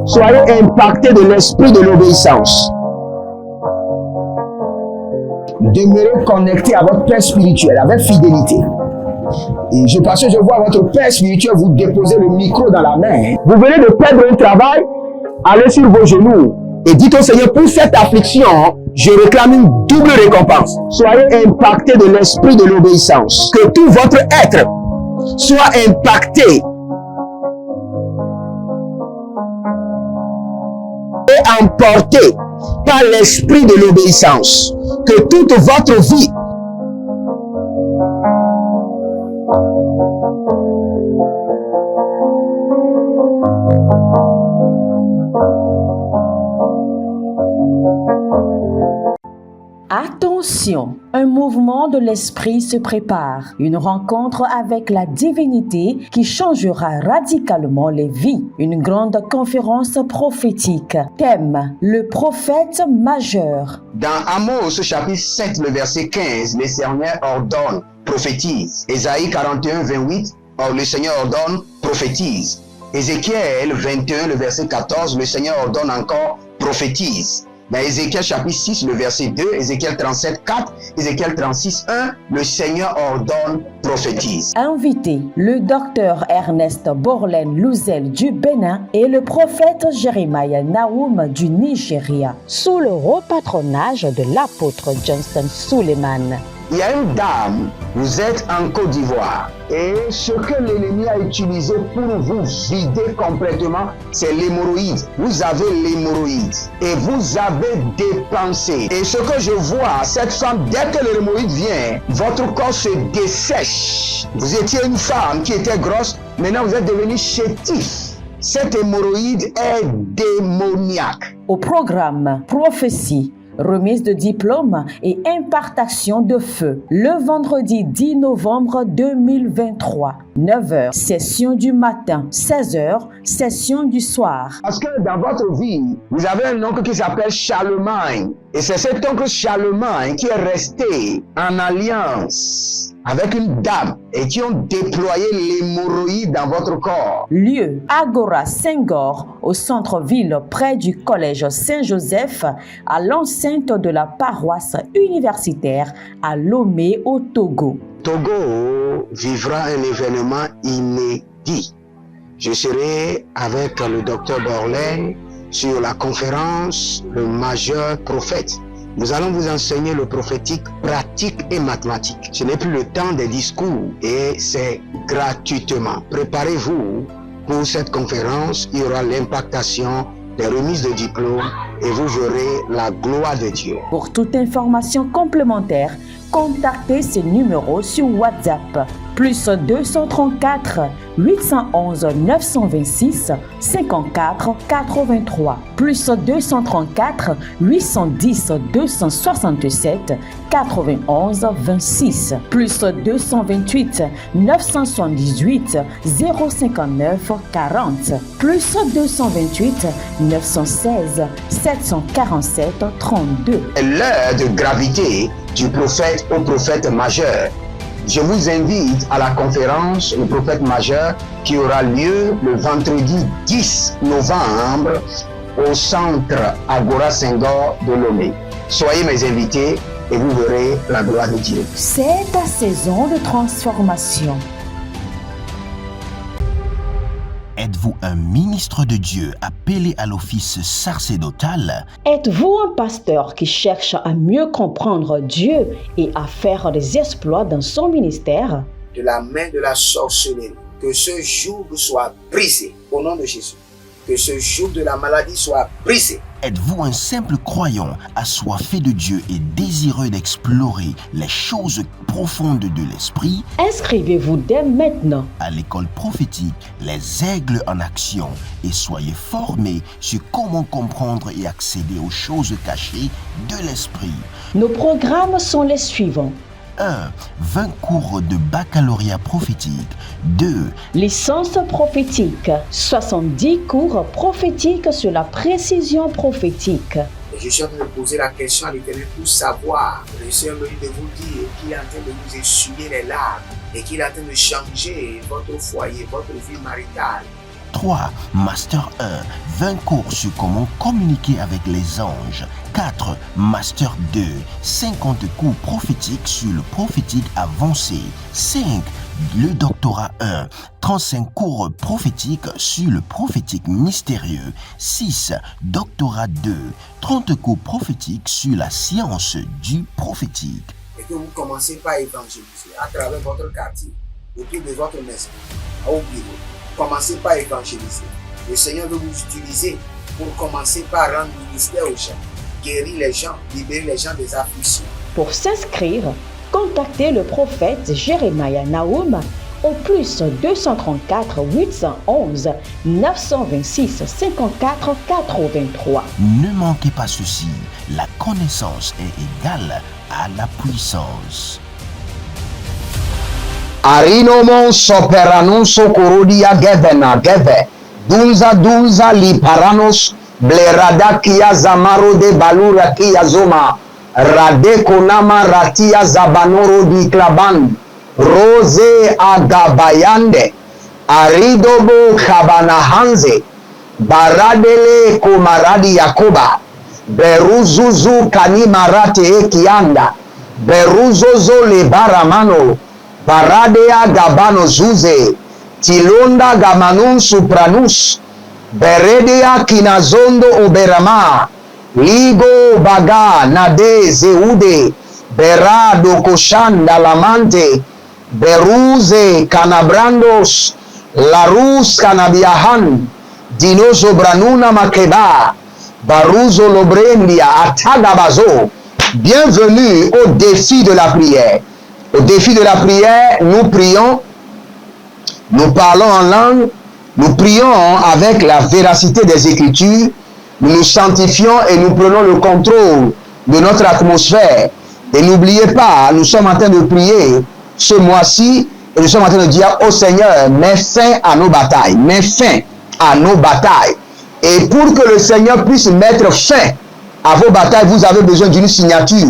Soyez impactés de l'esprit de l'obéissance. Demeurez connectés à votre Père spirituel avec fidélité. Et parce que je vois votre Père spirituel vous déposer le micro dans la main. Vous venez de perdre un travail, allez sur vos genoux et dites au Seigneur, pour cette affliction, je réclame une double récompense. Soyez impactés de l'esprit de l'obéissance. Que tout votre être soit impacté et emporté par l'esprit de l'obéissance. Que toute votre vie Attention, un mouvement de l'esprit se prépare, une rencontre avec la divinité qui changera radicalement les vies, une grande conférence prophétique. Thème, le prophète majeur. Dans Amos chapitre 7, le verset 15, le Seigneur ordonne, prophétise. Ésaïe 41, 28, le Seigneur ordonne, prophétise. Ézéchiel 21, le verset 14, le Seigneur ordonne encore, prophétise. Dans Ézéchiel chapitre 6, le verset 2, Ézéchiel 37, 4, Ézéchiel 36, 1, le Seigneur ordonne, prophétise. Invité, le docteur Ernest Borlen Louzel du Bénin et le prophète Jeremiah Nahum du Nigeria, sous le haut patronage de l'apôtre Johnson Suleiman. Il y a une dame, vous êtes en Côte d'Ivoire et ce que l'ennemi a utilisé pour vous vider complètement, c'est l'hémorroïde. Vous avez l'hémorroïde et vous avez dépensé. Et ce que je vois, cette femme, dès que l'hémorroïde vient, votre corps se dessèche. Vous étiez une femme qui était grosse, maintenant vous êtes devenu chétif. Cette hémorroïde est démoniaque. Au programme Prophétie, remise de diplôme et impartation de feu. Le vendredi 10 novembre 2023, 9h, session du matin, 16h, session du soir. Parce que dans votre vie, vous avez un oncle qui s'appelle Charlemagne. Et c'est cet oncle Charlemagne qui est resté en alliance avec une dame et qui ont déployé l'hémorroïde dans votre corps. Lieu, Agora Senghor, au centre-ville près du collège Saint-Joseph, à l'enceinte de la paroisse universitaire à Lomé au Togo. Togo vivra un événement inédit. Je serai avec le docteur Borlen sur la conférence Le Majeur Prophète. Nous allons vous enseigner le prophétique pratique et mathématique. Ce n'est plus le temps des discours et c'est gratuitement. Préparez-vous pour cette conférence. Il y aura l'impactation des remises de diplômes et vous verrez la gloire de Dieu. Pour toute information complémentaire, contactez ces numéros sur WhatsApp. Plus 234 811 926 54 83. Plus 234 810 267 91 26. Plus 228 978 059 40. Plus 228 916 747 32. L'heure de gravité du prophète au prophète majeur. Je vous invite à la conférence Le Prophète Majeur qui aura lieu le vendredi 10 novembre au centre Agora Senghor de Lomé. Soyez mes invités et vous verrez la gloire de Dieu. C'est ta saison de transformation. Êtes-vous un ministre de Dieu appelé à l'office sacerdotal? Êtes-vous un pasteur qui cherche à mieux comprendre Dieu et à faire des exploits dans son ministère? De la main de la sorcellerie, que ce joug soit brisé au nom de Jésus. Que ce joug de la maladie soit brisé. Êtes-vous un simple croyant assoiffé de Dieu et désireux d'explorer les choses profondes de l'esprit? Inscrivez-vous dès maintenant À l'école prophétique Les Aigles en Action et soyez formés sur comment comprendre et accéder aux choses cachées de l'esprit. Nos programmes sont les suivants. 1. 20 cours de baccalauréat prophétique. 2. Licence prophétique. 70 cours prophétiques sur la précision prophétique. Je suis en train de poser la question à l'Éternel pour savoir. Le Seigneur me dit de vous dire qu'il est en train de vous essuyer les larmes et qu'il est en train de changer votre foyer, votre vie maritale. 3. Master 1, 20 cours sur comment communiquer avec les anges. 4. Master 2, 50 cours prophétiques sur le prophétique avancé. 5. Le doctorat 1, 35 cours prophétiques sur le prophétique mystérieux. 6. Doctorat 2, 30 cours prophétiques sur la science du prophétique. Et que vous commencez par évangéliser à travers votre quartier, autour de votre maison, au bureau. Commencez par évangéliser. Le Seigneur veut vous utiliser pour commencer par rendre ministère aux gens, guérir les gens, libérer les gens des afflictions. Pour s'inscrire, contactez le prophète Jeremiah Nahum au plus 234 811 926 54 83. Ne manquez pas ceci, la connaissance est égale à la puissance. Arinomon soperanum sokorodia gevena geve. Dunza li paranos blerada kia zamaro de balura kia zoma. Rade konama ratia zabanoro di klaban. Rose agabayande. Aridobo kabanahanze. Baradele komaradi yakoba. Beruzuzu kanimarate ekianda. Beruzozo le baramano. Baradea gabano zuze, tilonda gamanun supranus, beredea kinazondo oberama, ligo baga nade zeude, berado koshanda lamante, beruze canabrandos, larus canabiahan, dinoso branuna makeba, baruzo lobrendia atagabazo. Bienvenue au défi de la prière. Au défi de la prière, nous prions, nous parlons en langue, nous prions avec la véracité des Écritures, nous nous sanctifions et nous prenons le contrôle de notre atmosphère. Et n'oubliez pas, nous sommes en train de prier ce mois-ci et nous sommes en train de dire au Seigneur, mets fin à nos batailles, mets fin à nos batailles. Et pour que le Seigneur puisse mettre fin à vos batailles, vous avez besoin d'une signature.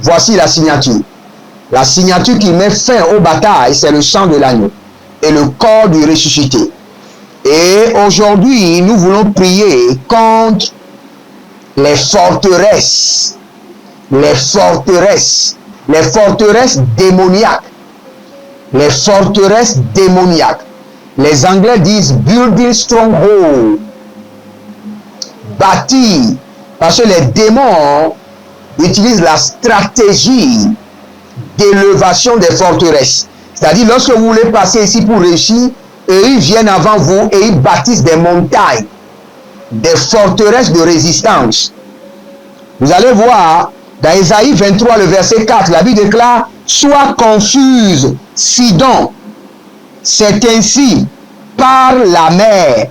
Voici la signature. La signature qui met fin aux batailles, c'est le sang de l'agneau et le corps du ressuscité. Et aujourd'hui, nous voulons prier contre les forteresses démoniaques. Les forteresses démoniaques. Les Anglais disent building stronghold. Bâtir. Parce que les démons utilisent la stratégie d'élévation des forteresses. C'est-à-dire, lorsque vous voulez passer ici pour réussir, et ils viennent avant vous et ils bâtissent des montagnes, des forteresses de résistance. Vous allez voir, dans Ésaïe 23, le verset 4, la Bible déclare, sois confuse, Sidon, c'est ainsi, par la mer,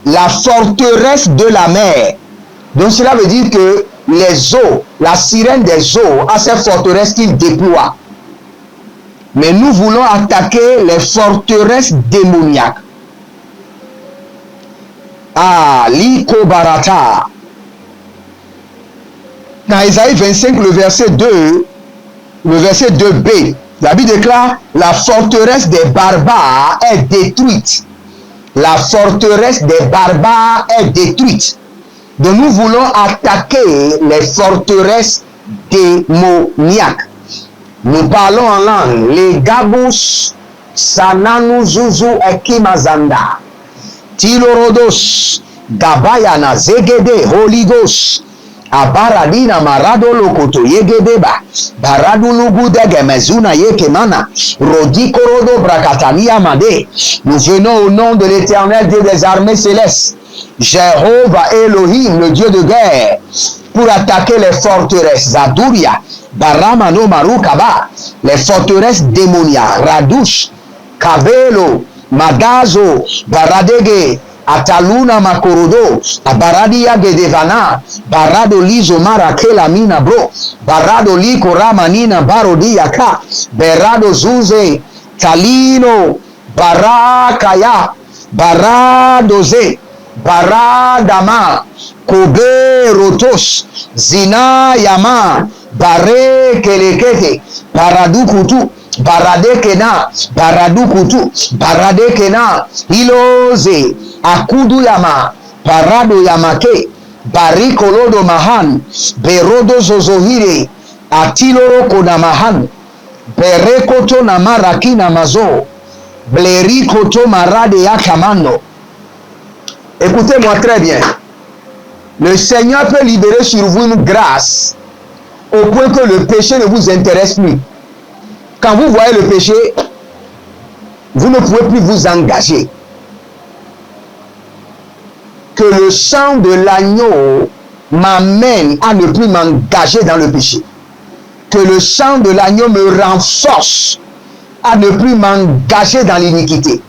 la forteresse de la mer. Donc cela veut dire que les eaux, la sirène des eaux a cette forteresse qu'il déploie. Mais nous voulons attaquer les forteresses démoniaques. Ah, l'Iko Barata. Dans Ésaïe 25, le verset 2, le verset 2b, la Bible déclare, la forteresse des barbares est détruite. La forteresse des barbares est détruite. Donc nous voulons attaquer les forteresses démoniaques. Nous parlons en langue. Les gabus sananu zuzu ekimazanda. Tilorodos gabayana zegede Holy Ghost. Abaradina marado lokoto yegedeba. Baradu lugude gemezuna yekemana. Rodi korodo brakatania made. Nous venons au nom de l'Éternel Dieu des armées célestes. Jéhovah Elohim, le Dieu de guerre, pour attaquer les forteresses. Zaduria, Baramano Marukaba, les forteresses démoniaques. Radouche, Kavelo, Magazo, Baradege, Ataluna Makorodo, Abaradia Gedevana, Barado Lizo Marakela Mina Bro, Barado Liko Ramanina Barodiaka, Berado Zuze, Talino, Barakaya, Baradoze, Baradama, Kobe Rotos, Zina Yama, Bare Kelekete, Paradukutu, barade kena, baradu kutu, barade kena, iloze, akudu yama, parado yamake, barikolodo mahan, berodo zozohire, atiloro konamahan, berekoto na maraki na mazo, blerikoto marade yakamano. Écoutez-moi très bien. Le Seigneur peut libérer sur vous une grâce au point que le péché ne vous intéresse plus. Quand vous voyez le péché, vous ne pouvez plus vous engager. Que le sang de l'agneau m'amène à ne plus m'engager dans le péché. Que le sang de l'agneau me renforce à ne plus m'engager dans l'iniquité.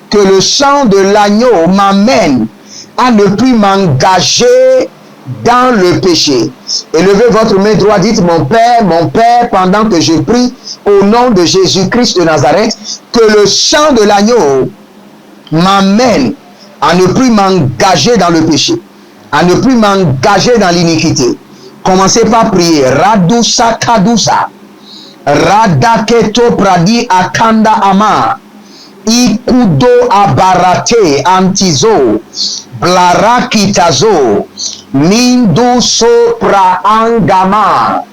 Que le sang de l'agneau m'amène à ne plus m'engager dans le péché. Élevez votre main droite, dites mon Père, pendant que je prie au nom de Jésus-Christ de Nazareth, que le sang de l'agneau m'amène à ne plus m'engager dans le péché, à ne plus m'engager dans l'iniquité. Commencez par prier. Radusa kadusa, radaketo pradi akanda ama, ikudo abarate antizo, blarakitazo, mindu sopra angama,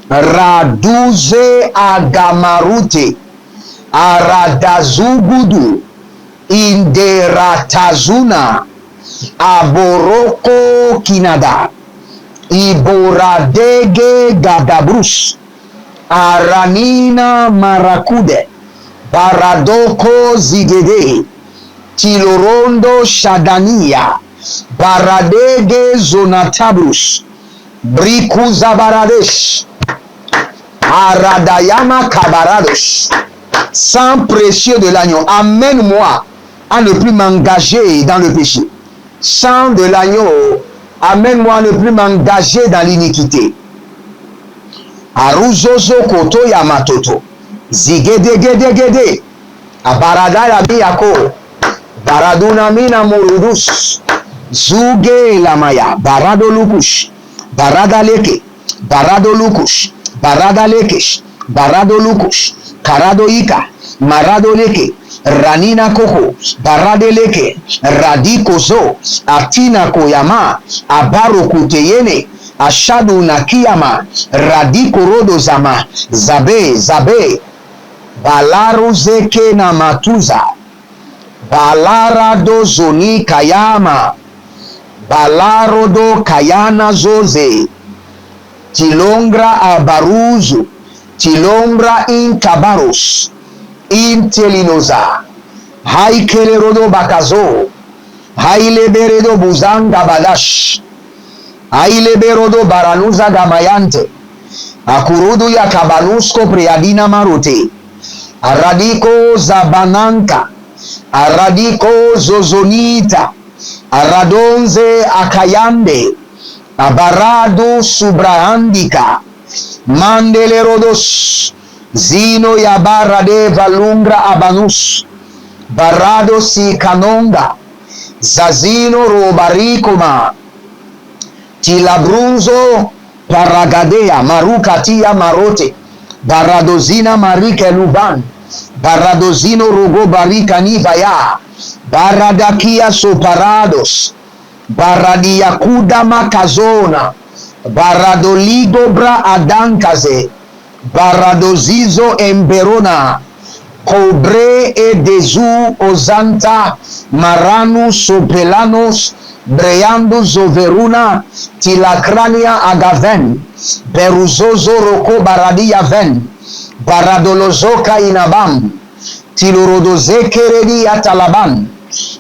raduze agamarute, aradazugudu, inderatazuna, aboroko kinada, iboradege gadabrus, aranina marakude, baradoko zigede, tilorondo shadania, baradege zonatabrus, brikuza baradesh, aradayama kabaradosh. Sang précieux de l'agneau, amène-moi à ne plus m'engager dans le péché. Sang de l'agneau, amène-moi à ne plus m'engager dans l'iniquité. Aruzozo koto yamatoto, zigedegedegede, abaradaya miyako, baraduna mina murudus, zuge lamaya, barado lukush, barada leke, barado lukush, barada lekesh, barado lukush, karado ika, marado leke, ranina koko, barade leke, radiko zo, atina koyama, abaro kuteyene, ashadu nakiyama, radiko rodo zama, zabe, balaru zeke na matuza, balarado zoni kayama, balarodo kayana zoze, tilongra abaruzu, tilombra in kabaros, in telinoza, haikele rodo bakazo, haileberedo buzanga balash, haileberodo baranuza gamayante, akurudu ya kabanusko priadina marote, aradiko zabananka, aradiko zozonita, aradonze akayande, abarado subrahandika, mandele rodos, zino ya barade valungra abanus, barado si kanonga, zazino robarikoma, tilabrunzo paragadea marukatia marote, baradozina marike luban, baradozino rogo barika nivaya, baradakia soparados, baradiakuda makazona, baradoligo bra adankaze, baradozizo emberona, cobre e dezu ozanta, maranu sopelanos, breando zoveruna, tilacrania agaven, beruzozo roko baradia ven, baradolozoka inabam, tilorodozeke atalaban,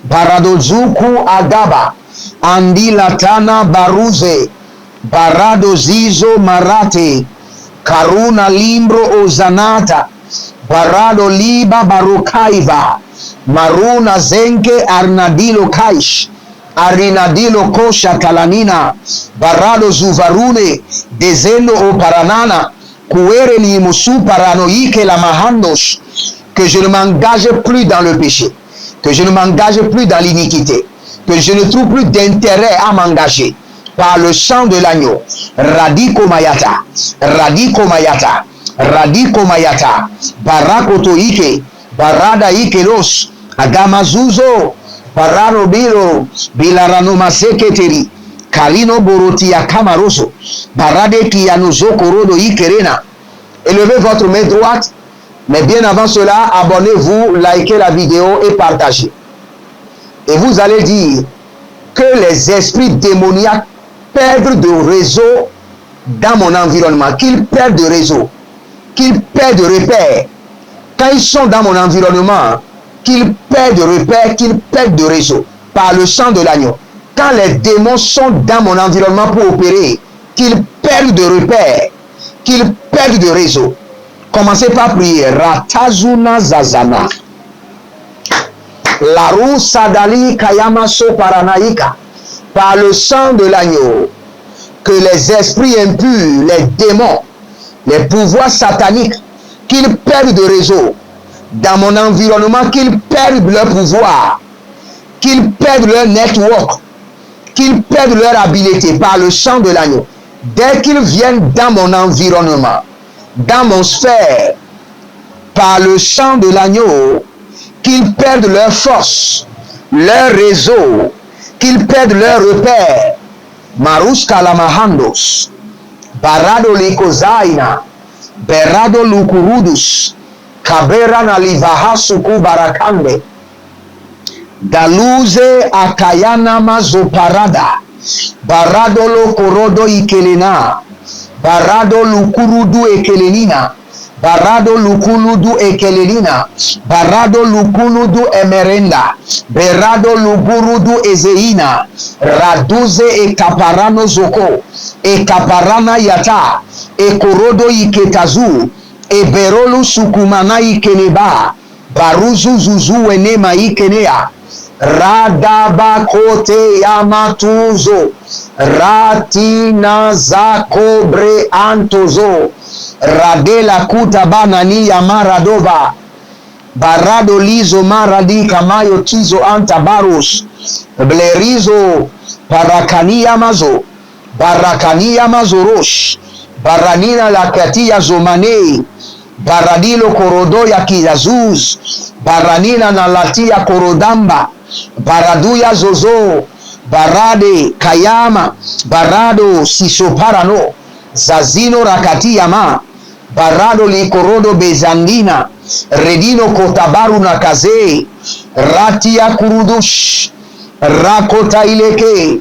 baradozuku agaba, andilatana baruze, barado zizo marate, karuna limbro ozanata, barado liba barukaiva, maruna zenke arnadilo kaish, arinadilo kosha kalanina, barado zuvarune, dezeno o paranana, kuere li musu paranoike la mahandos, que je ne m'engage plus dans le péché, que je ne m'engage plus dans l'iniquité, que je ne trouve plus d'intérêt à m'engager. Par le sang de l'agneau, radiko mayata, radiko mayata, barakoto ike, barada ikelos, agamazuzo, barano biro, bilarano maseketeri, kalino boroti ya kamaroso, barade kiyanuzo korodo ikerena. Élevez votre main droite, mais bien avant cela, abonnez-vous, likez la vidéo et partagez. Et vous allez dire que les esprits démoniaques perdent de réseau dans mon environnement, qu'ils perdent de réseau, qu'ils perdent de repères. Quand ils sont dans mon environnement, qu'ils perdent de repères, qu'ils perdent de réseau par le sang de l'agneau. Quand les démons sont dans mon environnement pour opérer, qu'ils perdent de repères, qu'ils perdent de réseau. Commencez par prier. Ratazuna zazana. Laru sadali kayamaso paranaïka. Par le sang de l'agneau, que les esprits impurs, les démons, les pouvoirs sataniques, qu'ils perdent de réseau dans mon environnement, qu'ils perdent leur pouvoir, qu'ils perdent leur network, qu'ils perdent leur habileté par le sang de l'agneau. Dès qu'ils viennent dans mon environnement, dans mon sphère, par le sang de l'agneau, qu'ils perdent leur force, leur réseau, qu'ils perdent leur repère. Marus kalamahandos, barado likozaina, berado lukurudus, kabera na livahasuku barakande, daluze akayana mazoparada, barado lokorodo ikelena, barado lukurudu ekelenina, barado lukuludu ekelelina, barado lukuludu emerenda, berado lugurudu ezeina, raduze ekaparano zoko, ekaparana yata, ekorodo iketazu, eberolu sukumana ikeneba, baruzu zuzu enema ikenea, radabakote yamatuzo, ratina zakobre antozo, radela kuta banani ya maradova, barado lizo maradi kamayo tizo antabarus, blerizo barakania mazo, barakania mazorosh, baranina lakatia zomane, baradilo korodo ya kiyazuz, baranina na latia korodamba, baraduya zozo, barade kayama, barado sisoparano, zazino rakati yama, barado likorodo bezandina, redino kotabaru na kaze, ratia kurudush, rakota ileke,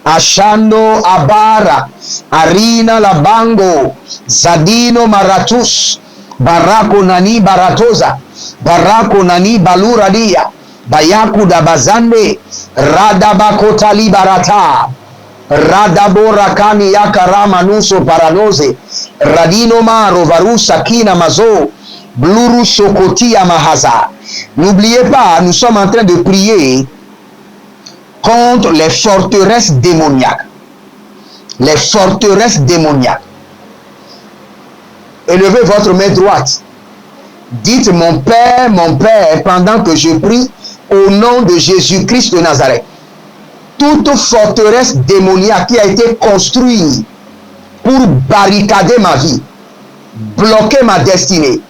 ashando abara, arina labango, zadino maratus, barako nani baratoza, barako nani baluradia, bayaku dabazande, radabakota libarata, radaborakani yakarama nuso paranoze, radino maro varusa kina mazo, bluru sokotia mahaza. N'oubliez pas, nous sommes en train de prier contre les forteresses démoniaques. Les forteresses démoniaques. Élevez votre main droite. Dites mon Père, pendant que je prie au nom de Jésus-Christ de Nazareth. Toute forteresse démoniaque qui a été construite pour barricader ma vie, bloquer ma destinée,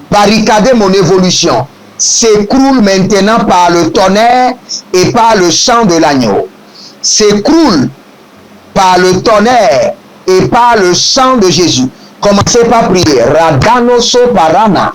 barricader mon évolution, s'écroule maintenant par le tonnerre et par le sang de l'agneau. S'écroule par le tonnerre et par le sang de Jésus. Commencez par prier. Radanoso parana.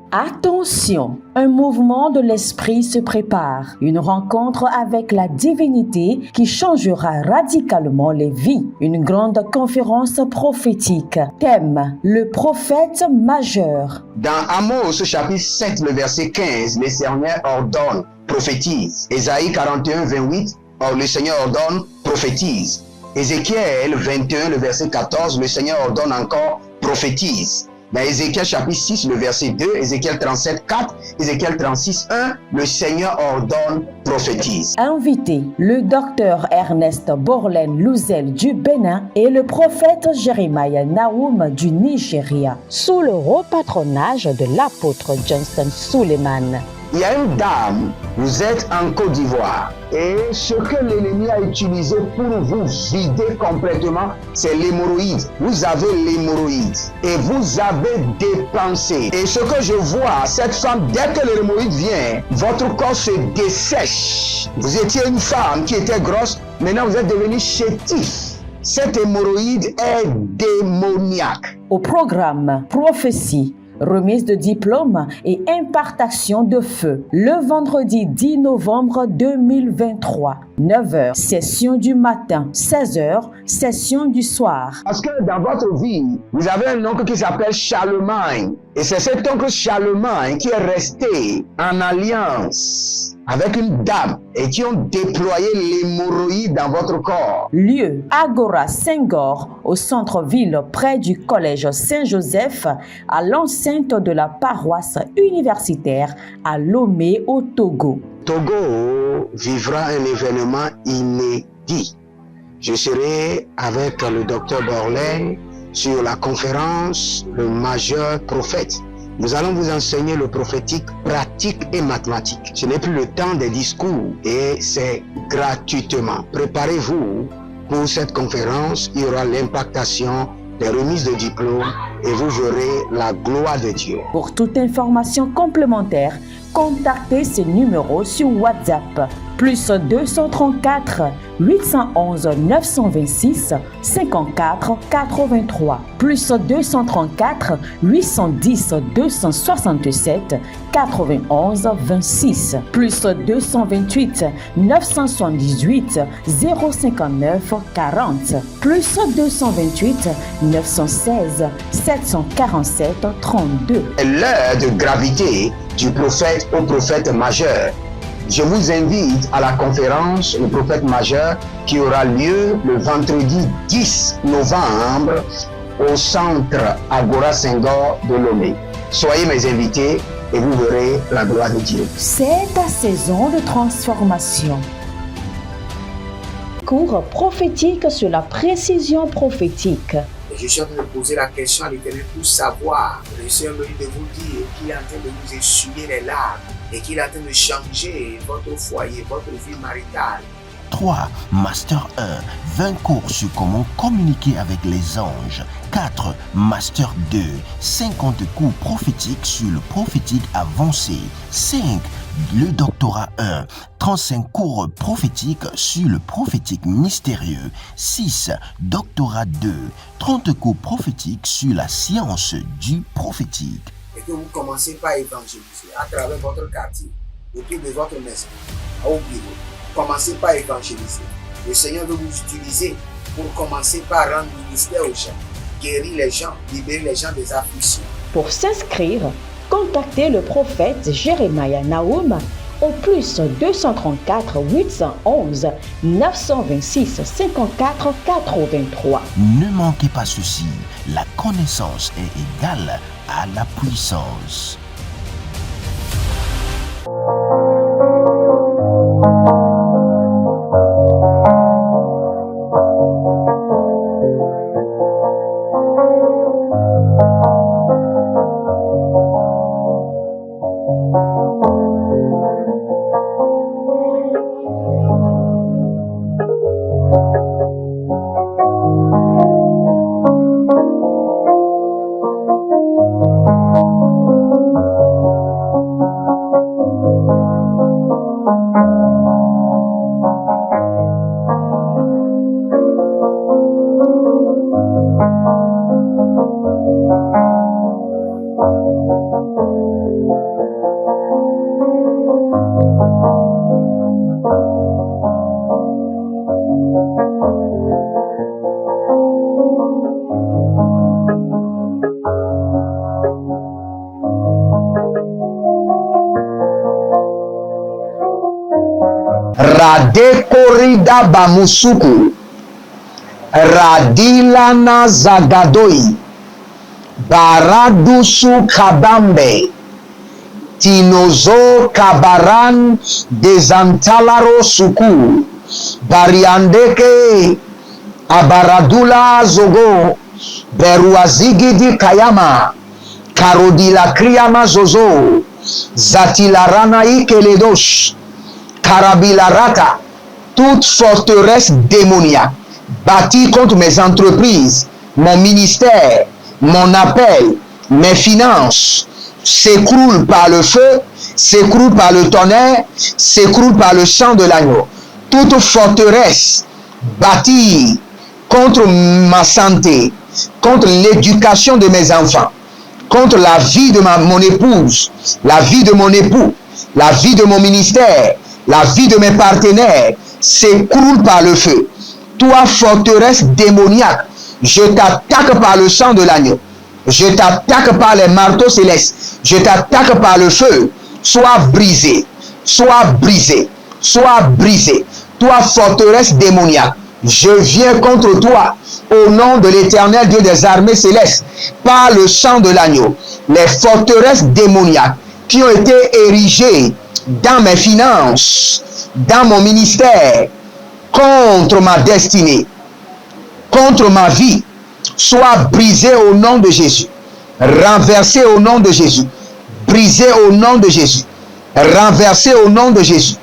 Attention, un mouvement de l'esprit se prépare, une rencontre avec la divinité qui changera radicalement les vies, une grande conférence prophétique. Thème, le prophète majeur. Dans Amos chapitre 7, le verset 15, le Seigneur ordonne, prophétise. Ésaïe 41, 28, le Seigneur ordonne, prophétise. Ézéchiel 21, le verset 14, le Seigneur ordonne encore, prophétise. Dans Ézéchiel chapitre 6, le verset 2, Ézéchiel 37, 4, Ézéchiel 36, 1, le Seigneur ordonne, prophétise. Invité, le docteur Ernest Borlen Louzel du Bénin et le prophète Jeremiah Nahum du Nigeria, sous le haut patronage de l'apôtre Johnson Suleiman. Il y a une dame, vous êtes en Côte d'Ivoire. Et ce que l'ennemi a utilisé pour vous vider complètement, c'est l'hémorroïde. Vous avez l'hémorroïde et vous avez dépensé. Et ce que je vois, cette femme, dès que l'hémorroïde vient, votre corps se dessèche. Vous étiez une femme qui était grosse, maintenant vous êtes devenu chétif. Cette hémorroïde est démoniaque. Au programme Prophétie, remise de diplôme et impartation de feu, le vendredi 10 novembre 2023, 9h, session du matin, 16h, session du soir. Parce que dans votre vie, vous avez un oncle qui s'appelle Charlemagne. Et c'est cet oncle Charlemagne qui est resté en alliance avec une dame et qui ont déployé l'hémorroïde dans votre corps. Lieu, Agora Senghor, au centre-ville près du collège Saint-Joseph, à l'enceinte de la paroisse universitaire à Lomé au Togo. Togo vivra un événement inédit. Je serai avec le docteur Borlin sur la conférence Le Majeur Prophète. Nous allons vous enseigner le prophétique pratique et mathématique. Ce n'est plus le temps des discours et c'est gratuitement. Préparez-vous pour cette conférence. Il y aura l'impactation, des remises de diplômes et vous verrez la gloire de Dieu. Pour toute information complémentaire, contactez ce numéro sur WhatsApp. Plus 234 811 926 54 83. Plus 234 810 267 91 26. Plus 228 978 059 40. Plus 228 916 747 32. L'heure de gravité du prophète au prophète majeur. Je vous invite à la conférence Le Prophète Majeur qui aura lieu le vendredi 10 novembre au centre Agora Senghor de Lomé. Soyez mes invités et vous verrez la gloire de Dieu. C'est ta saison de transformation. Cours prophétique sur la précision prophétique. Je suis en train de poser la question à l'Éternel pour savoir. Le Seigneur me dit de vous dire qu'il est en train de vous essuyer les larmes et qu'il est en train de changer votre foyer, votre vie maritale. 3. Master 1. 20 cours sur comment communiquer avec les anges. 4. Master 2. 50 cours prophétiques sur le prophétique avancé. 5. Le doctorat 1. 35 cours prophétiques sur le prophétique mystérieux. 6. Doctorat 2. 30 cours prophétiques sur la science du prophétique. Et que vous commencez par évangéliser à travers votre quartier, autour de votre maison, au bureau. Commencez par évangéliser. Le Seigneur veut vous utiliser pour commencer par rendre ministère aux gens, guérir les gens, libérer les gens des afflictions. Pour s'inscrire, contactez le prophète Jérémia Naoum au plus 234 811 926 54 83. Ne manquez pas ceci, la connaissance est égale à la puissance. Radekorida bamusuku, radilana zagadoi, baradusu kabambe, tinozo kabaran dezantalaro suku, bariandeke abaradula zogo, beruazigidi kayama, Karodila kriyama zozo. Zatilaranaï keledosh. Karabilarata. Toute forteresse démoniaque bâtie contre mes entreprises, mon ministère, mon appel, mes finances, s'écroule par le feu, s'écroule par le tonnerre, s'écroule par le sang de l'agneau. Toute forteresse bâtie contre ma santé, contre l'éducation de mes enfants, contre la vie de mon épouse, la vie de mon époux, la vie de mon ministère, la vie de mes partenaires, s'écroule par le feu. Toi, forteresse démoniaque, je t'attaque par le sang de l'agneau. Je t'attaque par les marteaux célestes. Je t'attaque par le feu. Sois brisé. Sois brisé. Sois brisé. Toi, forteresse démoniaque, je viens contre toi au nom de l'Éternel Dieu des armées célestes, par le sang de l'agneau. Les forteresses démoniaques qui ont été érigées dans mes finances, dans mon ministère, contre ma destinée, contre ma vie, soient brisées au nom de Jésus, renversées au nom de Jésus, brisées au nom de Jésus, renversées au nom de Jésus,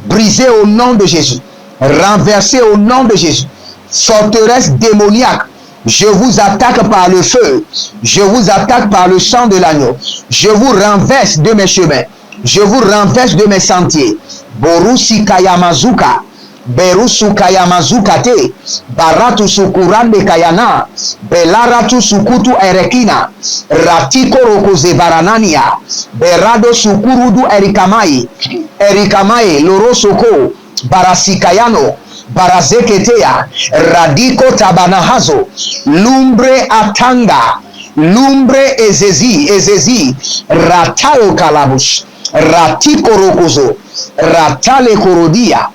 brisées au nom de Jésus, renversées au nom de Jésus. Forteresse démoniaque, je vous attaque par le feu, je vous attaque par le sang de l'agneau, je vous renverse de mes chemins, je vous renverse de mes sentiers. Borusi kayamazuka, berusu kayamazukate, baratu sukurande kayana, belaratu sukutu erekina, ratiko rokoze baranania, berado sukurudu erikamai, erikamai lorosoko, barasikayano, barazeketea, radiko tabanahazo, lumbre atanga, lumbre ezezi, ratao kalabush, ratiko rokozo, ratale korodia,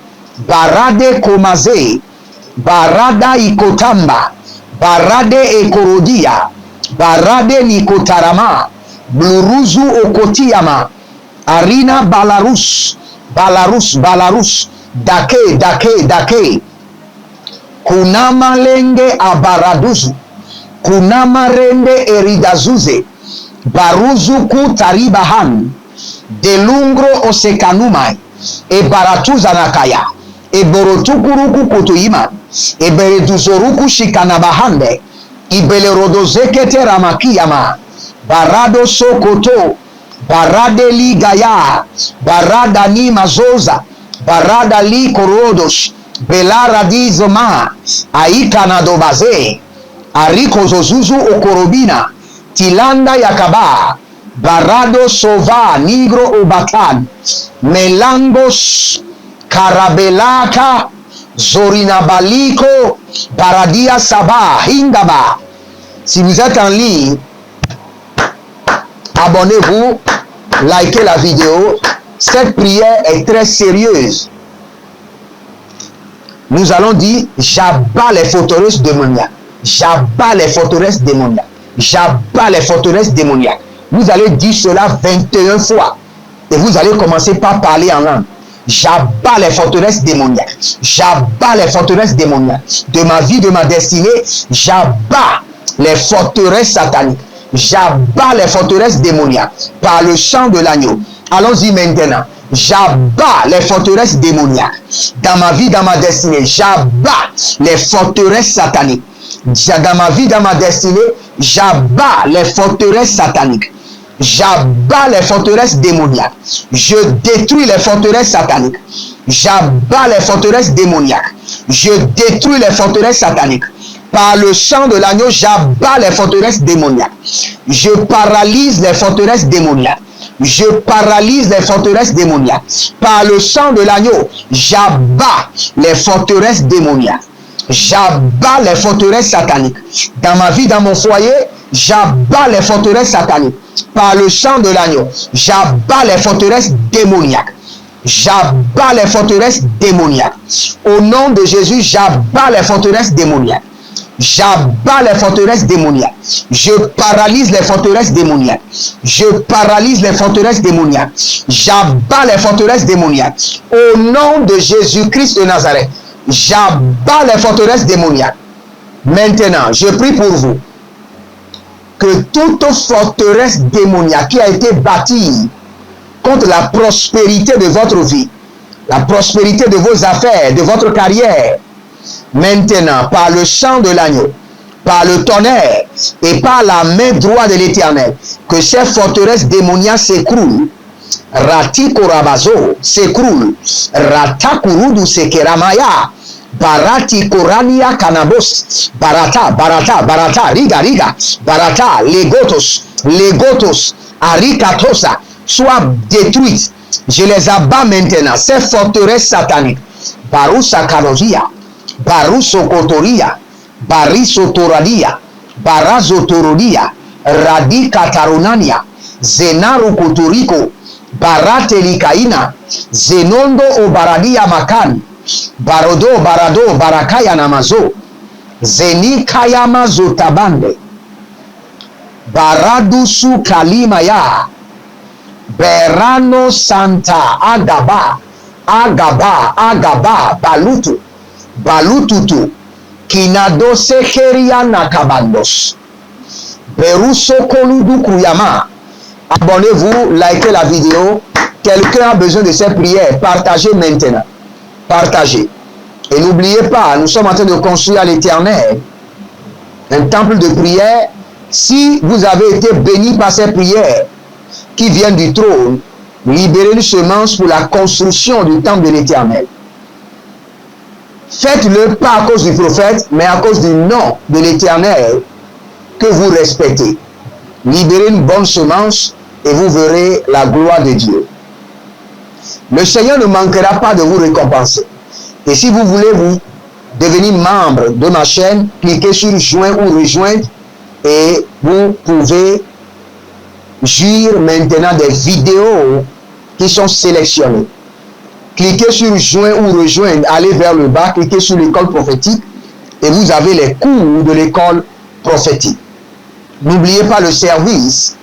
barade komaze, barada ikotamba, barade ekorodia, barade nikotarama, bluruzu okotiyama, arina balarus, dake, kunama lenge abaraduzu, kunama rende eridazuze, baruzu kutaribahan, delungro osekanumai, e baratuza nakaya, e borotukuruku kutuima, e bereduzoruku shikanabahande, e belerodozekete ramakiyama, barado sokoto, barade li gaya, barada ni mazoza, barada li korodos, belara di zoma, aikana dobaze, ariko zozuzu okorobina, tilanda yakaba, barado sova nigro obatan, melangos karabelaka, zorinabaliko, baradia saba, hingaba. Si vous êtes en ligne, abonnez-vous, likez la vidéo. Cette prière est très sérieuse. Nous allons dire, j'abats les forteresses démoniaques. J'abats les forteresses démoniaques. J'abats les forteresses démoniaques. Vous allez dire cela 21 fois. Et vous allez commencer par parler en langue. J'abats les forteresses démoniaques. J'abats les forteresses démoniaques. De ma vie, de ma destinée, j'abats les forteresses sataniques. J'abats les forteresses démoniaques par le sang de l'agneau. Allons-y maintenant. J'abats les forteresses démoniaques. Dans ma vie, dans ma destinée, j'abats les forteresses sataniques. Dans ma vie, dans ma destinée, j'abats les forteresses sataniques. J'abats les forteresses démoniaques. Je détruis les forteresses sataniques. J'abats les forteresses démoniaques. Je détruis les forteresses sataniques. Par le sang de l'agneau, j'abats les forteresses démoniaques. Je paralyse les forteresses démoniaques. Je paralyse les forteresses démoniaques. Par le sang de l'agneau, j'abats les forteresses démoniaques. J'abats les forteresses sataniques. Dans ma vie, dans mon foyer, j'abats les forteresses sataniques. Par le sang de l'agneau, j'abats les forteresses démoniaques. J'abats les forteresses démoniaques. Au nom de Jésus, j'abats les forteresses démoniaques. J'abats les forteresses démoniaques. Je paralyse les forteresses démoniaques. Je paralyse les forteresses démoniaques. J'abats les forteresses démoniaques. Au nom de Jésus-Christ de Nazareth, j'abats les forteresses démoniaques. Maintenant, je prie pour vous. que toute forteresse démoniaque qui a été bâtie contre la prospérité de votre vie, la prospérité de vos affaires, de votre carrière, maintenant, par le chant de l'agneau, par le tonnerre et par la main droite de l'Éternel, que ces forteresses démoniaques s'écroulent. Rati korabazo s'écroule. Ratakurudu sekeramaya. Barati korania kanabos. Barata, barata, barata, riga, riga. Barata, legotos, arikatosa, soient détruites. Je les abats maintenant, ces forteresses sataniques. Barusa karovia, baruso kotoria, bariso toradia, barazo torodia, radi katarunania, zenaru kotoriko, barate likaina, zenondo o baradia makan, barodo barado barakaya namazo, zeni kayama zotabande, baradusu kalimaya, berano santa agaba, balututu, kinado sekeria nakabandos, beruso koludu kruyama. Abonnez-vous, likez la vidéo. Quelqu'un a besoin de ces prières. Partagez maintenant. Partagez. Et n'oubliez pas, nous sommes en train de construire à l'Éternel un temple de prière. Si vous avez été béni par ces prières qui viennent du trône, libérez une semence pour la construction du temple de l'Éternel. Faites-le pas à cause du prophète, mais à cause du nom de l'Éternel que vous respectez. Libérez une bonne semence et vous verrez la gloire de Dieu. Le Seigneur ne manquera pas de vous récompenser. Et si vous voulez vous devenir membre de ma chaîne, cliquez sur joindre ou rejoindre et vous pouvez jouir maintenant des vidéos qui sont sélectionnées. Cliquez sur joindre ou rejoindre, allez vers le bas, cliquez sur l'école prophétique et vous avez les cours de l'école prophétique. N'oubliez pas le service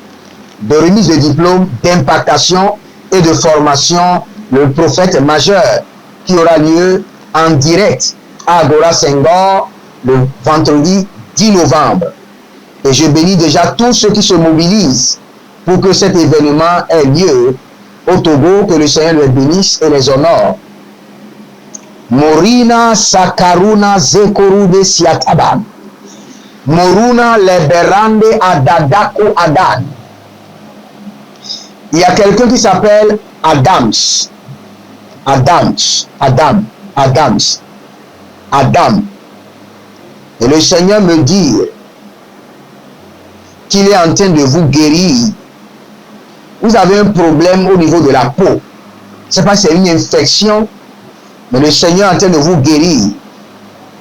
de remise de diplôme, d'impactation et de formation, le prophète majeur, qui aura lieu en direct à Agora Senghor le vendredi 10 novembre. Et je bénis déjà tous ceux qui se mobilisent pour que cet événement ait lieu au Togo, que le Seigneur les bénisse et les honore. Morina Sakaruna Zekorude Siataban. Moruna Leberande Adadako Adan. Il y a quelqu'un qui s'appelle Adam. Et le Seigneur me dit qu'il est en train de vous guérir. Vous avez un problème au niveau de la peau. Je ne sais pas si c'est une infection, mais le Seigneur est en train de vous guérir.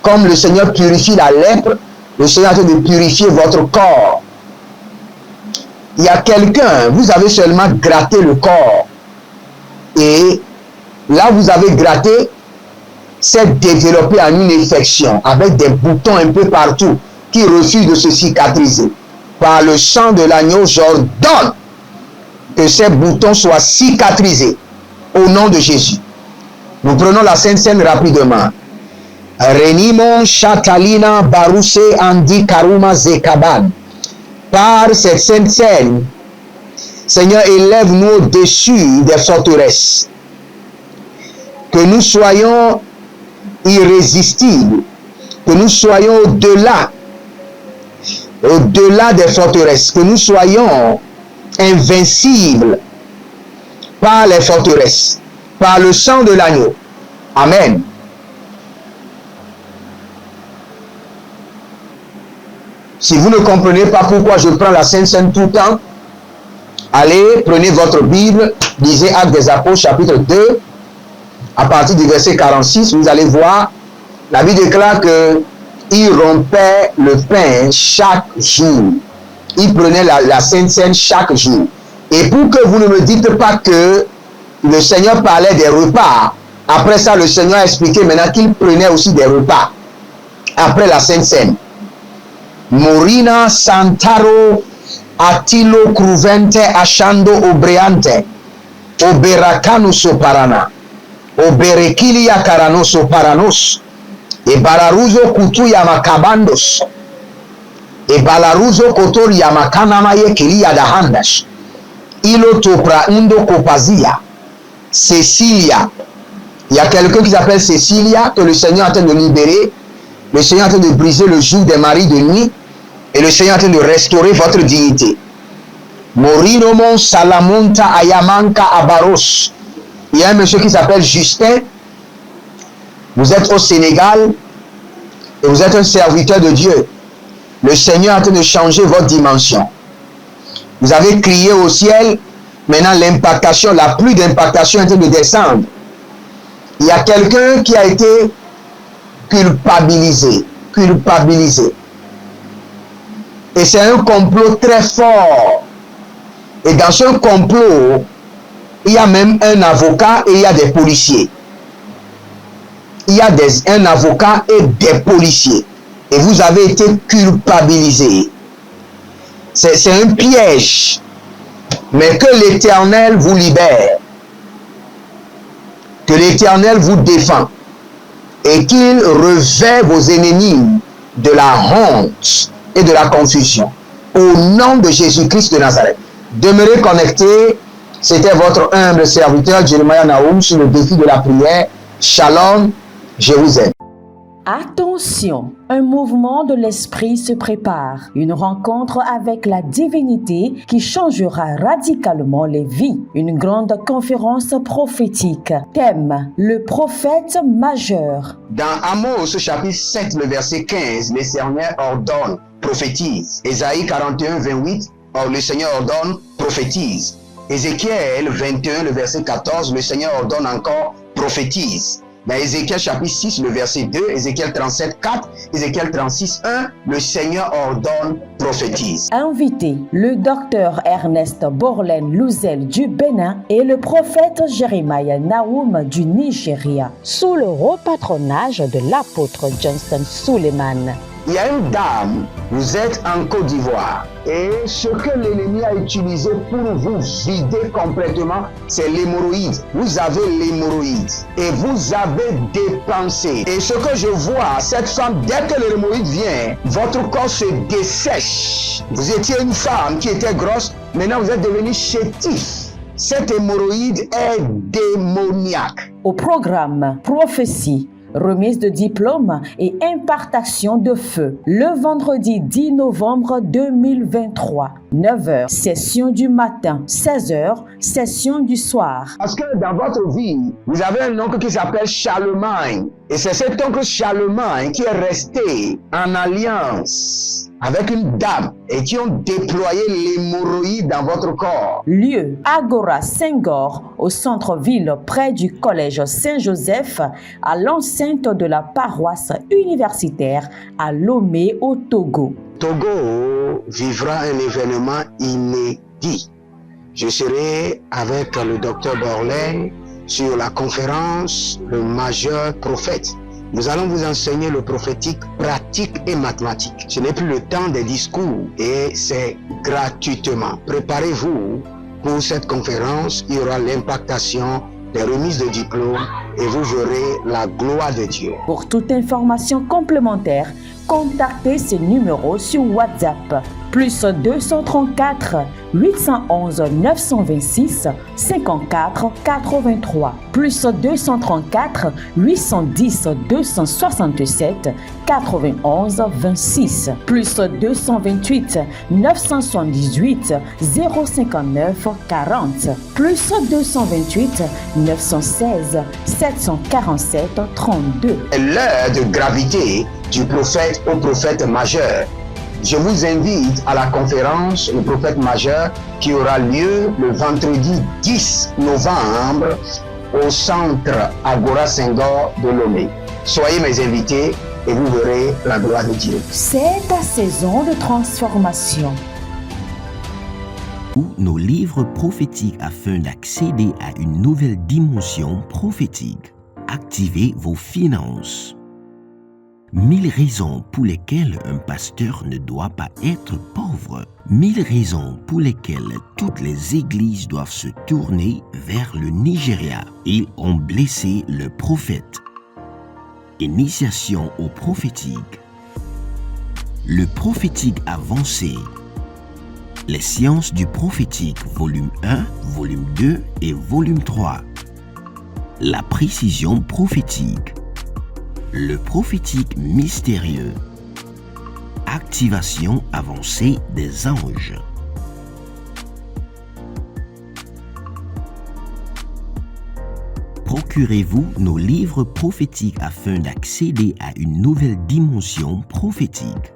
Comme le Seigneur purifie la lèpre, le Seigneur est en train de purifier votre corps. Il y a quelqu'un, vous avez seulement gratté le corps. Et là, vous avez gratté, s'est développé en une infection avec des boutons un peu partout qui refusent de se cicatriser. Par le sang de l'agneau, j'ordonne que ces boutons soient cicatrisés au nom de Jésus. Nous prenons la Sainte Seine rapidement. Renimon Chatalina Barouse Andi Karuma Zekaban. Par cette Sainte Seine, Seigneur, élève-nous au-dessus des forteresses. Que nous soyons irrésistibles. Que nous soyons au-delà des forteresses. Que nous soyons invincibles par les forteresses. Par le sang de l'agneau. Amen. Si vous ne comprenez pas pourquoi je prends la Sainte Seine tout le temps, allez, prenez votre Bible, lisez Actes des Apôtres, chapitre 2, à partir du verset 46, vous allez voir, la Bible déclare qu'il rompait le pain chaque jour. Il prenait la Sainte Seine chaque jour. Et pour que vous ne me dites pas que le Seigneur parlait des repas, après ça, le Seigneur a expliqué maintenant qu'il prenait aussi des repas, après la Sainte Seine. Morina Santaro Atilo Cruvente Ashando Obreante Oberakanu Soparana Oberekilia Karano Soparanos E Bararuzo Kutuya Makabandos Et balaruzo kotor yamakana ye kili yadahandash. Ilo topra undo kopazia. Cécilia. Il y a quelqu'un qui s'appelle Cécilia que le Seigneur est en train de libérer. Le Seigneur est en train de briser le joug des maris de nuit. Et le Seigneur est en train de restaurer votre dignité. Morinomon Salamonta Ayamanka Abaros. Il y a un monsieur qui s'appelle Justin. Vous êtes au Sénégal et vous êtes un serviteur de Dieu. Le Seigneur est en train de changer votre dimension. Vous avez crié au ciel. Maintenant, l'impactation, la pluie d'impactation est en train de descendre. Il y a quelqu'un qui a été culpabilisé. Et c'est un complot très fort. Et dans ce complot, il y a même un avocat et il y a des policiers. Il y a un avocat et des policiers. Et vous avez été culpabilisé. C'est un piège. Mais que l'Éternel vous libère. Que l'Éternel vous défend. Et qu'il revêt vos ennemis de la honte et de la confusion. Au nom de Jésus-Christ de Nazareth. Demeurez connectés. C'était votre humble serviteur Jeremiah Naoum sur le défi de la prière. Shalom, je vous aime. Attention, un mouvement de l'esprit se prépare, une rencontre avec la divinité qui changera radicalement les vies, une grande conférence prophétique. Thème, le prophète majeur. Dans Amos chapitre 7, le verset 15, le Seigneur ordonne, prophétise. Ésaïe 41, 28, le Seigneur ordonne, prophétise. Ézéchiel 21, le verset 14, le Seigneur ordonne encore, prophétise. Dans Ézéchiel chapitre 6, le verset 2, Ézéchiel 37, 4, Ézéchiel 36, 1, le Seigneur ordonne, prophétise. Invité, le docteur Ernest Borlen Louzel du Bénin et le prophète Jeremiah Naoum du Nigeria, sous le haut patronage de l'apôtre Johnson Suleiman. Il y a une dame, vous êtes en Côte d'Ivoire et ce que l'ennemi a utilisé pour vous vider complètement, c'est l'hémorroïde. Vous avez l'hémorroïde et vous avez dépensé. Et ce que je vois, cette femme, dès que l'hémorroïde vient, votre corps se dessèche. Vous étiez une femme qui était grosse, maintenant vous êtes devenu chétif. Cette hémorroïde est démoniaque. Au programme Prophétie, remise de diplôme et impartation de feu. Le vendredi 10 novembre 2023, 9h, session du matin, 16h, session du soir. Parce que dans votre vie, vous avez un oncle qui s'appelle Charlemagne. Et c'est cet oncle Charlemagne qui est resté en alliance avec une dame et qui ont déployé l'hémorroïde dans votre corps. Lieu, Agora Senghor, au centre-ville près du collège Saint-Joseph, à l'enceinte de la paroisse universitaire à Lomé au Togo. Togo vivra un événement inédit. Je serai avec le docteur Borlen sur la conférence Le Majeur Prophète. Nous allons vous enseigner le prophétique pratique et mathématique. Ce n'est plus le temps des discours et c'est gratuitement. Préparez-vous pour cette conférence. Il y aura l'impactation des remises de diplômes et vous verrez la gloire de Dieu. Pour toute information complémentaire, contactez ce numéro sur WhatsApp. Plus 234 811 926 54 83. Plus 234 810 267 91 26. Plus 228 978 059 40. Plus 228 916 747 32. L'heure de gravité du prophète au prophète majeur. Je vous invite à la conférence Le Prophète Majeur qui aura lieu le vendredi 10 novembre au centre Agora Senghor de Lomé. Soyez mes invités et vous verrez la gloire de Dieu. C'est ta saison de transformation. Nos livres prophétiques afin d'accéder à une nouvelle dimension prophétique. Activez vos finances. 1000 raisons pour lesquelles un pasteur ne doit pas être pauvre. 1000 raisons pour lesquelles toutes les églises doivent se tourner vers le Nigeria. Ils ont blessé le prophète. Initiation au prophétique. Le prophétique avancé. Les sciences du prophétique, volume 1, volume 2 et volume 3. La précision prophétique. Le prophétique mystérieux. Activation avancée des anges. Procurez-vous nos livres prophétiques afin d'accéder à une nouvelle dimension prophétique.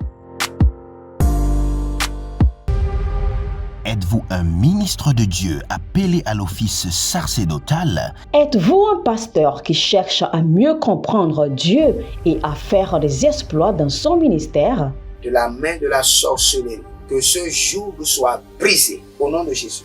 Êtes-vous un ministre de Dieu appelé à l'office sacerdotal? Êtes-vous un pasteur qui cherche à mieux comprendre Dieu et à faire des exploits dans son ministère? De la main de la sorcellerie, que ce joug soit brisé au nom de Jésus.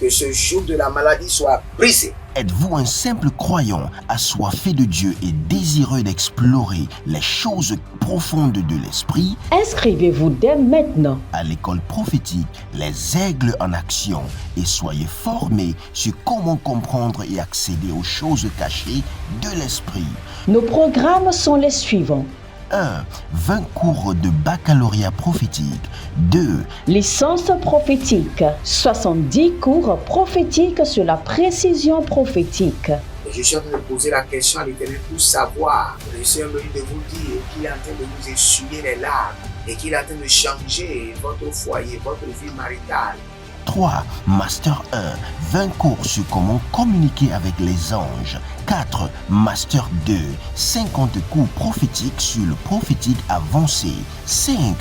Que ce joug de la maladie soit brisé. Êtes-vous un simple croyant assoiffé de Dieu et désireux d'explorer les choses profondes de l'esprit? Inscrivez-vous dès maintenant À l'école prophétique Les Aigles en Action et soyez formés sur comment comprendre et accéder aux choses cachées de l'esprit. Nos programmes sont les suivants. 1. 20 cours de baccalauréat prophétique. 2. Licence prophétique. 70 cours prophétiques sur la précision prophétique. Je suis en train de poser la question à l'Éternel pour savoir. Le Seigneur me dit de vous dire qu'il est en train de vous essuyer les larmes et qu'il est en train de changer votre foyer, votre vie maritale. 3. Master 1. 20 cours sur comment communiquer avec les anges. 4. Master 2. 50 cours prophétiques sur le prophétique avancé. 5.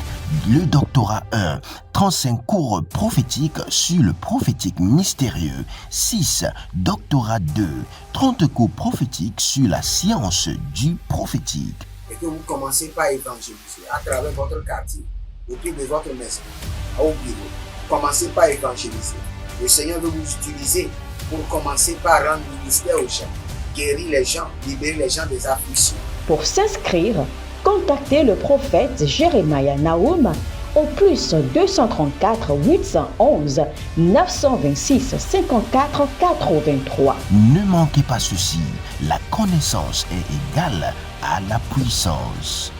Le doctorat 1. 35 cours prophétiques sur le prophétique mystérieux. 6. Doctorat 2. 30 cours prophétiques sur la science du prophétique. Et que vous commencez par évangéliser à travers votre quartier, autour de votre maison, au bureau. Commencez par évangéliser. Le Seigneur veut vous utiliser pour commencer par rendre ministère aux gens, guérir les gens, libérer les gens des afflictions. Pour s'inscrire, contactez le prophète Jérémia Naoum au plus 234 811 926 54 83. Ne manquez pas ceci, la connaissance est égale à la puissance.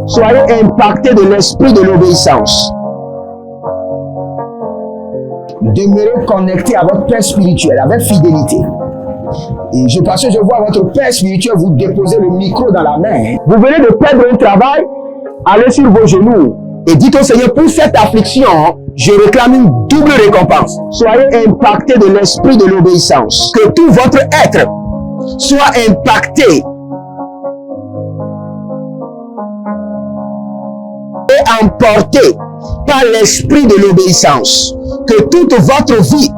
Soyez impactés de l'esprit de l'obéissance. Demeurez connectés à votre Père spirituel avec fidélité. Et parce que je vois votre Père spirituel vous déposer le micro dans la main. Vous venez de perdre un travail, allez sur vos genoux et dites au Seigneur, pour cette affliction, je réclame une double récompense. Soyez impactés de l'esprit de l'obéissance. Que tout votre être soit impacté et emporté par l'esprit de l'obéissance. Que toute votre vie